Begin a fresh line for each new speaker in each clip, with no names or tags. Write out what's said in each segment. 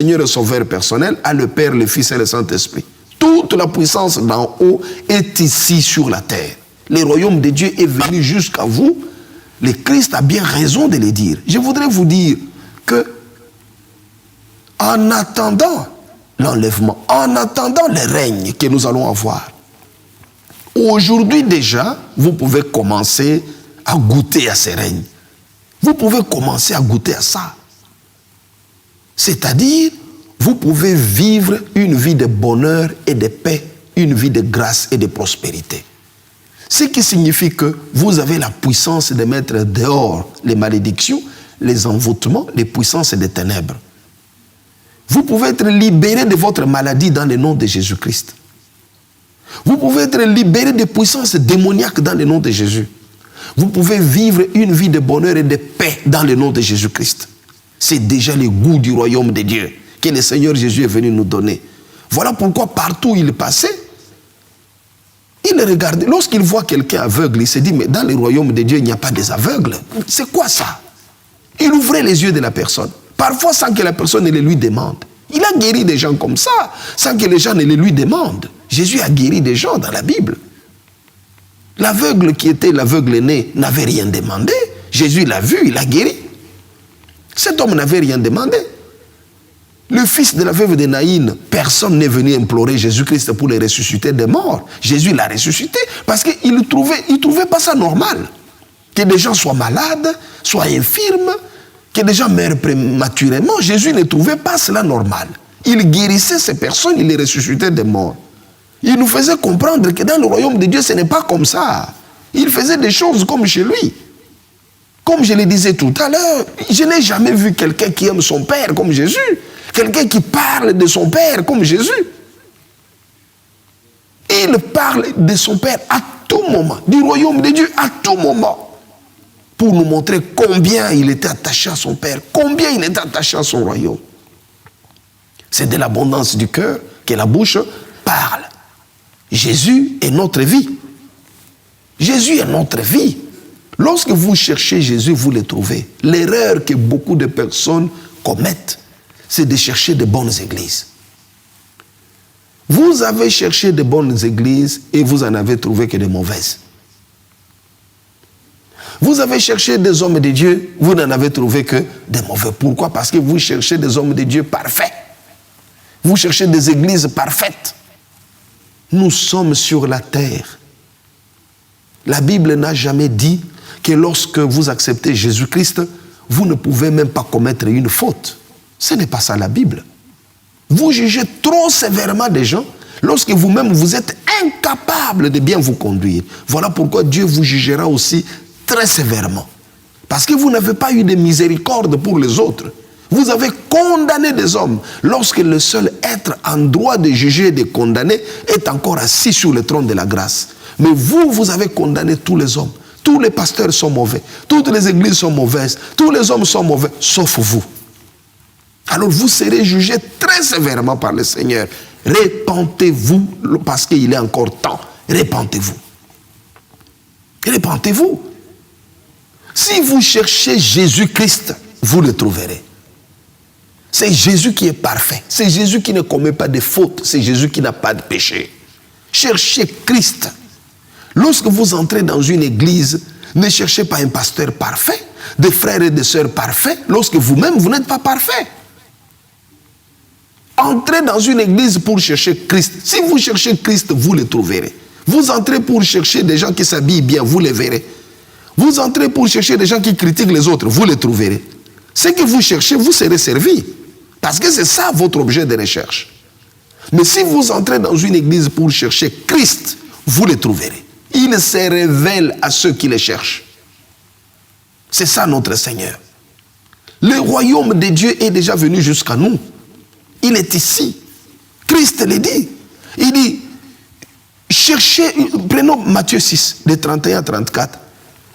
Seigneur et Sauveur personnel, à le Père, le Fils et le Saint-Esprit. Toute la puissance d'en haut est ici sur la terre. Le royaume de Dieu est venu jusqu'à vous. Le Christ a bien raison de le dire. Je voudrais vous dire que, en attendant l'enlèvement, en attendant le règne que nous allons avoir, aujourd'hui déjà, vous pouvez commencer à goûter à ce règne. Vous pouvez commencer à goûter à ça. C'est-à-dire, vous pouvez vivre une vie de bonheur et de paix, une vie de grâce et de prospérité. Ce qui signifie que vous avez la puissance de mettre dehors les malédictions, les envoûtements, les puissances des ténèbres. Vous pouvez être libéré de votre maladie dans le nom de Jésus-Christ. Vous pouvez être libéré des puissances démoniaques dans le nom de Jésus. Vous pouvez vivre une vie de bonheur et de paix dans le nom de Jésus-Christ. C'est déjà le goût du royaume de Dieu que le Seigneur Jésus est venu nous donner. Voilà pourquoi partout où il passait, il regardait. Lorsqu'il voit quelqu'un aveugle, il se dit, mais dans le royaume de Dieu, il n'y a pas des aveugles. C'est quoi ça? Il ouvrait les yeux de la personne. Parfois sans que la personne ne le lui demande. Il a guéri des gens comme ça, sans que les gens ne le lui demandent. Jésus a guéri des gens dans la Bible. L'aveugle qui était l'aveugle né n'avait rien demandé. Jésus l'a vu, il l'a guéri. Cet homme n'avait rien demandé. Le fils de la veuve de Naïn, personne n'est venu implorer Jésus-Christ pour le ressusciter des morts. Jésus l'a ressuscité parce qu'il ne trouvait pas ça normal. Que des gens soient malades, soient infirmes, que des gens meurent prématurément. Jésus ne trouvait pas cela normal. Il guérissait ces personnes, il les ressuscitait des morts. Il nous faisait comprendre que dans le royaume de Dieu, ce n'est pas comme ça. Il faisait des choses comme chez lui. Comme je le disais tout à l'heure, je n'ai jamais vu quelqu'un qui aime son Père comme Jésus. Quelqu'un qui parle de son Père comme Jésus. Il parle de son Père à tout moment, du royaume de Dieu à tout moment, pour nous montrer combien il était attaché à son Père, combien il était attaché à son royaume. C'est de l'abondance du cœur que la bouche parle. Jésus est notre vie. Jésus est notre vie. Lorsque vous cherchez Jésus, vous le trouvez. L'erreur que beaucoup de personnes commettent, c'est de chercher de bonnes églises. Vous avez cherché de bonnes églises et vous en avez trouvé que de mauvaises. Vous avez cherché des hommes de Dieu, vous n'en avez trouvé que des mauvais. Pourquoi? Parce que vous cherchez des hommes de Dieu parfaits. Vous cherchez des églises parfaites. Nous sommes sur la terre. La Bible n'a jamais dit que lorsque vous acceptez Jésus-Christ, vous ne pouvez même pas commettre une faute. Ce n'est pas ça la Bible. Vous jugez trop sévèrement des gens lorsque vous-même vous êtes incapable de bien vous conduire. Voilà pourquoi Dieu vous jugera aussi très sévèrement. Parce que vous n'avez pas eu de miséricorde pour les autres. Vous avez condamné des hommes lorsque le seul être en droit de juger et de condamner est encore assis sur le trône de la grâce. Mais vous, vous avez condamné tous les hommes. Tous les pasteurs sont mauvais. Toutes les églises sont mauvaises. Tous les hommes sont mauvais, sauf vous. Alors vous serez jugés très sévèrement par le Seigneur. Repentez-vous parce qu'il est encore temps. Repentez-vous. Repentez-vous. Si vous cherchez Jésus-Christ, vous le trouverez. C'est Jésus qui est parfait. C'est Jésus qui ne commet pas de fautes. C'est Jésus qui n'a pas de péché. Cherchez Christ. Lorsque vous entrez dans une église, ne cherchez pas un pasteur parfait, des frères et des sœurs parfaits, lorsque vous-même, vous n'êtes pas parfait. Entrez dans une église pour chercher Christ. Si vous cherchez Christ, vous le trouverez. Vous entrez pour chercher des gens qui s'habillent bien, vous les verrez. Vous entrez pour chercher des gens qui critiquent les autres, vous les trouverez. Ce que vous cherchez, vous serez servi. Parce que c'est ça votre objet de recherche. Mais si vous entrez dans une église pour chercher Christ, vous le trouverez. Il se révèle à ceux qui le cherchent. C'est ça notre Seigneur. Le royaume de Dieu est déjà venu jusqu'à nous. Il est ici. Christ le dit. Il dit, cherchez, prenons Matthieu 6, de 31 à 34.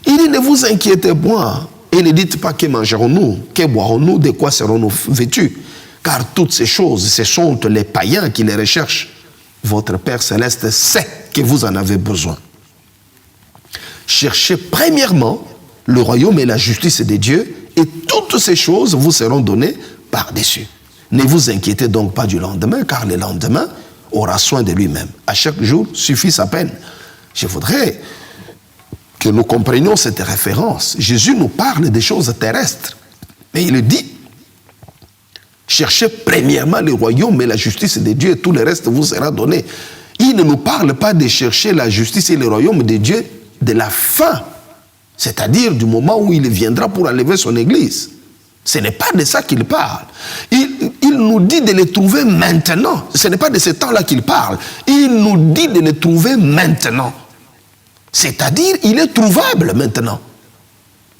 Il dit, ne vous inquiétez point et ne dites pas que mangerons-nous, que boirons-nous, de quoi serons-nous vêtus. Car toutes ces choses, ce sont les païens qui les recherchent. Votre Père Céleste sait que vous en avez besoin. Cherchez premièrement le royaume et la justice de Dieu et toutes ces choses vous seront données par-dessus. Ne vous inquiétez donc pas du lendemain, car le lendemain aura soin de lui-même. À chaque jour suffit sa peine. Je voudrais que nous comprenions cette référence. Jésus nous parle des choses terrestres. Et il dit, cherchez premièrement le royaume et la justice de Dieu et tout le reste vous sera donné. Il ne nous parle pas de chercher la justice et le royaume de Dieu de la fin, c'est-à-dire du moment où il viendra pour enlever son église. Ce n'est pas de ça qu'il parle. Il nous dit de les trouver maintenant. Ce n'est pas de ce temps-là qu'il parle. Il nous dit de les trouver maintenant. C'est-à-dire, il est trouvable maintenant.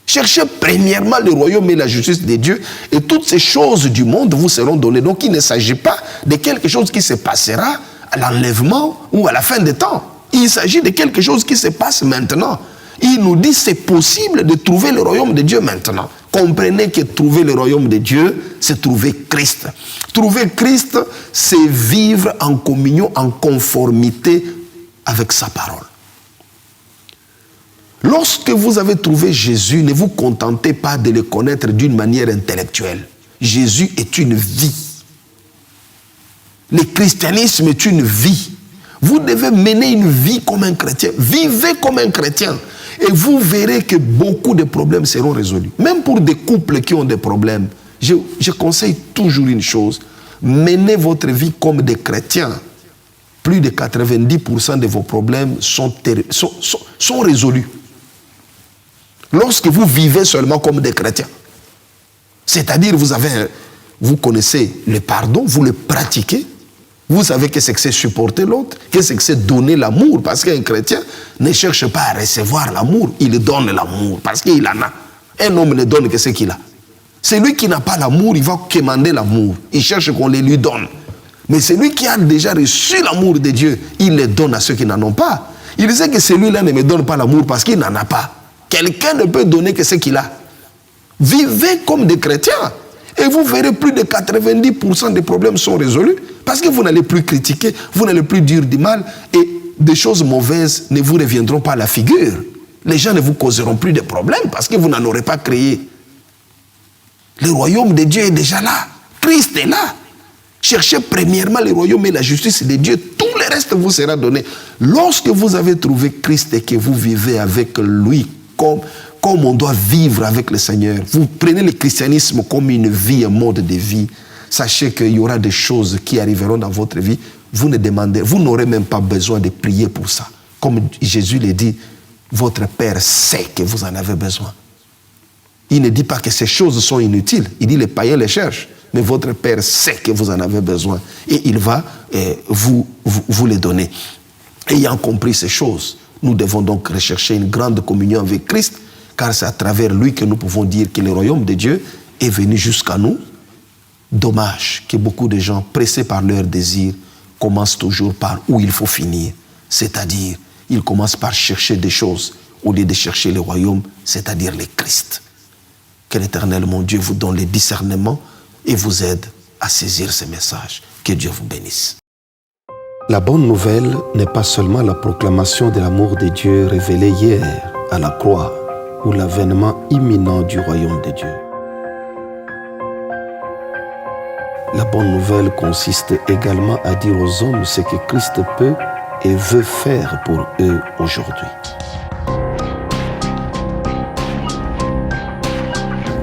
Cherchez premièrement le royaume et la justice de Dieu et toutes ces choses du monde vous seront données. Donc il ne s'agit pas de quelque chose qui se passera à l'enlèvement ou à la fin des temps. Il s'agit de quelque chose qui se passe maintenant. Il nous dit c'est possible de trouver le royaume de Dieu maintenant. Comprenez que trouver le royaume de Dieu, c'est trouver Christ. Trouver Christ, c'est vivre en communion, en conformité avec sa parole. Lorsque vous avez trouvé Jésus, ne vous contentez pas de le connaître d'une manière intellectuelle. Jésus est une vie. Le christianisme est une vie. Vous devez mener une vie comme un chrétien. Vivez comme un chrétien. Et vous verrez que beaucoup de problèmes seront résolus. Même pour des couples qui ont des problèmes, je conseille toujours une chose. Menez votre vie comme des chrétiens. Plus de 90% de vos problèmes sont résolus. Lorsque vous vivez seulement comme des chrétiens, c'est-à-dire vous connaissez le pardon, vous le pratiquez, vous savez que c'est supporter l'autre, que c'est donner l'amour, parce qu'un chrétien ne cherche pas à recevoir l'amour, il donne l'amour, parce qu'il en a. Un homme ne donne que ce qu'il a. Celui qui n'a pas l'amour, il va commander l'amour, il cherche qu'on le lui donne. Mais celui qui a déjà reçu l'amour de Dieu, il le donne à ceux qui n'en ont pas. Il sait que celui-là ne me donne pas l'amour parce qu'il n'en a pas. Quelqu'un ne peut donner que ce qu'il a. Vivez comme des chrétiens. Et vous verrez plus de 90% des problèmes sont résolus. Parce que vous n'allez plus critiquer, vous n'allez plus dire du mal. Et des choses mauvaises ne vous reviendront pas à la figure. Les gens ne vous causeront plus de problèmes parce que vous n'en aurez pas créé. Le royaume de Dieu est déjà là. Christ est là. Cherchez premièrement le royaume et la justice de Dieu. Tout le reste vous sera donné. Lorsque vous avez trouvé Christ et que vous vivez avec lui, comme on doit vivre avec le Seigneur. Vous prenez le christianisme comme une vie, un mode de vie. Sachez qu'il y aura des choses qui arriveront dans votre vie. Vous n'aurez même pas besoin de prier pour ça. Comme Jésus le dit, votre Père sait que vous en avez besoin. Il ne dit pas que ces choses sont inutiles. Il dit les païens les cherchent. Mais votre Père sait que vous en avez besoin. Et il va vous les donner. Ayant compris ces choses, nous devons donc rechercher une grande communion avec Christ, car c'est à travers lui que nous pouvons dire que le royaume de Dieu est venu jusqu'à nous. Dommage que beaucoup de gens, pressés par leur désir, commencent toujours par où il faut finir. C'est-à-dire, ils commencent par chercher des choses au lieu de chercher le royaume, c'est-à-dire le Christ. Que l'Éternel, mon Dieu, vous donne le discernement et vous aide à saisir ces messages. Que Dieu vous bénisse.
La bonne nouvelle n'est pas seulement la proclamation de l'amour de Dieu révélé hier à la croix ou l'avènement imminent du royaume de Dieu. La bonne nouvelle consiste également à dire aux hommes ce que Christ peut et veut faire pour eux aujourd'hui.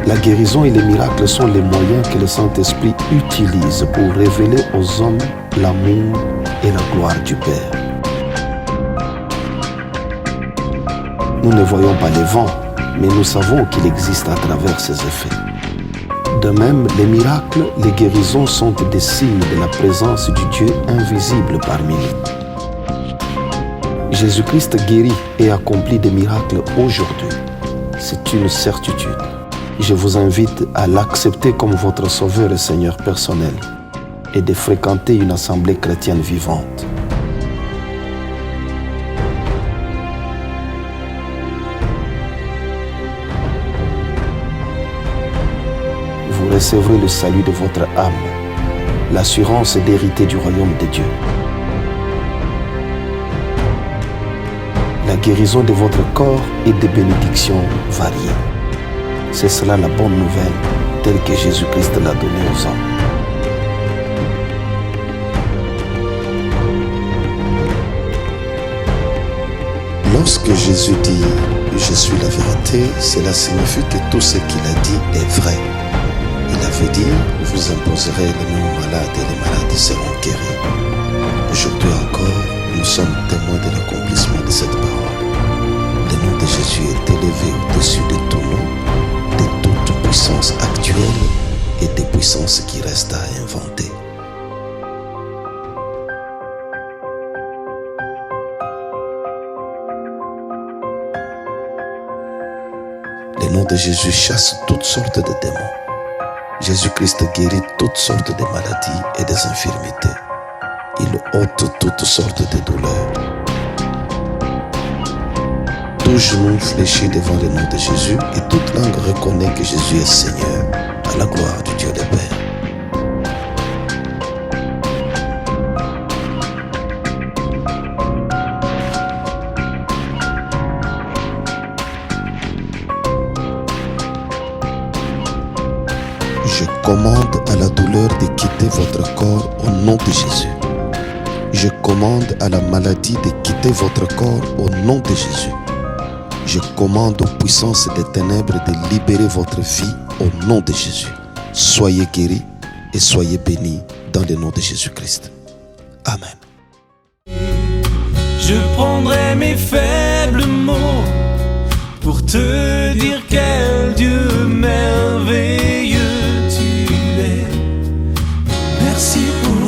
La guérison et les miracles sont les moyens que le Saint-Esprit utilise pour révéler aux hommes l'amour et la gloire du Père. Nous ne voyons pas les vents, mais nous savons qu'il existe à travers ces effets. De même, les miracles, les guérisons sont des signes de la présence du Dieu invisible parmi nous. Jésus-Christ guérit et accomplit des miracles aujourd'hui. C'est une certitude. Je vous invite à l'accepter comme votre Sauveur et Seigneur personnel et de fréquenter une assemblée chrétienne vivante. Vous recevrez le salut de votre âme, l'assurance d'hériter du royaume de Dieu. La guérison de votre corps et des bénédictions variées. C'est cela la bonne nouvelle telle que Jésus-Christ l'a donnée aux hommes. Lorsque Jésus dit « Je suis la vérité », cela signifie que tout ce qu'il a dit est vrai. Il avait dit « Vous imposerez les mains aux malades et les malades seront guéris ». Aujourd'hui encore, nous sommes témoins de l'accomplissement de cette parole. Le nom de Jésus est élevé au-dessus de tout nom, de toute puissance actuelle et des puissances qui restent à inventer. Le nom de Jésus chasse toutes sortes de démons. Jésus-Christ guérit toutes sortes de maladies et des infirmités. Il ôte toutes sortes de douleurs. Tout genou fléchit devant le nom de Jésus et toute langue reconnaît que Jésus est Seigneur, à la gloire du Dieu le Père. Je commande à la douleur de quitter votre corps au nom de Jésus. Je commande à la maladie de quitter votre corps au nom de Jésus. Je commande aux puissances des ténèbres de libérer votre vie au nom de Jésus. Soyez guéris et soyez bénis dans le nom de Jésus-Christ. Amen.
Je prendrai mes faibles mots pour te dire quel Dieu merveilleux tu es. Merci pour